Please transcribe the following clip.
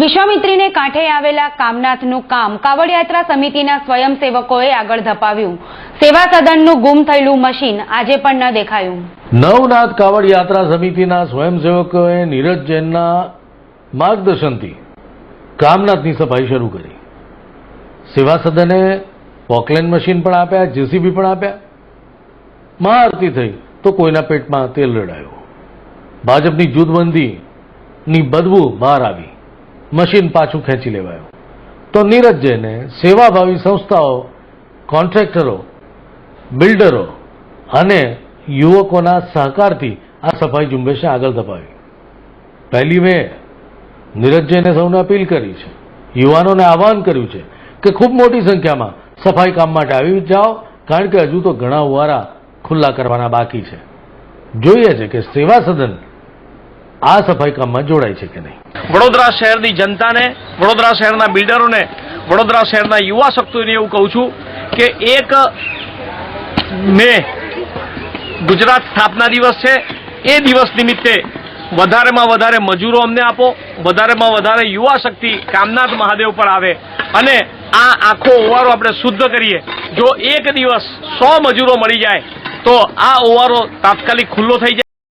વિશ્વામિત્રીને કાંઠે આવેલા કામનાથનું કામ કાવડયાત્રા સમિતિના સ્વયંસેવકોએ આગળ ધપાવ્યું। સેવા સદનનું ગુમ થયેલું મશીન આજે પણ ન દેખાયું। નવનાથ કાવડ યાત્રા સમિતિના સ્વયંસેવકોએ નીરજ જૈનના માર્ગદર્શનથી કામનાથની સફાઈ શરૂ કરી। સેવા સદને પોકલેન મશીન પણ આપ્યા, જેસીબી પણ આપ્યા। મહાઆરતી થઈ તો કોઈના પેટમાં તેલ રેડાયું। ભાજપની જૂથબંધીની બદબુ બહાર આવી, મશીન પાછું ખેંચી લેવાયું। તો નીરજ જૈને સેવાભાવી સંસ્થાઓ, કોન્ટ્રાક્ટરો, બિલ્ડરો અને યુવકોના સહકારથી આ સફાઈ ઝુંબેશને આગળ ધપાવી। પહેલી મે નીરજ જૈને સૌને અપીલ કરી છે, યુવાનોને આહવાન કર્યું છે કે ખૂબ મોટી સંખ્યામાં સફાઈ કામ માટે આવી જાઓ, કારણ કે હજુ તો ઘણા ઓવારા ખુલ્લા કરવાના બાકી છે। જોઈએ છે કે સેવા સદન આ સફાઈ કામમાં જોડાય છે કે નહીં। વડોદરા શહેરની જનતાને, વડોદરા શહેરના બિલ્ડરોને, વડોદરા શહેરના યુવા શક્તિઓને એવું કહું છું કે 1 મે ગુજરાત સ્થાપના દિવસ છે। એ દિવસ નિમિત્તે વધારેમાં વધારે મજૂરો અમને આપો, વધારેમાં વધારે યુવા શક્તિ કામનાથ મહાદેવ પર આવે અને આ આખો ઓવારો આપણે શુદ્ધ કરીએ। જો એક દિવસ 100 મજૂરો મળી જાય તો આ ઓવારો તાત્કાલિક ખુલ્લો થઈ જાય।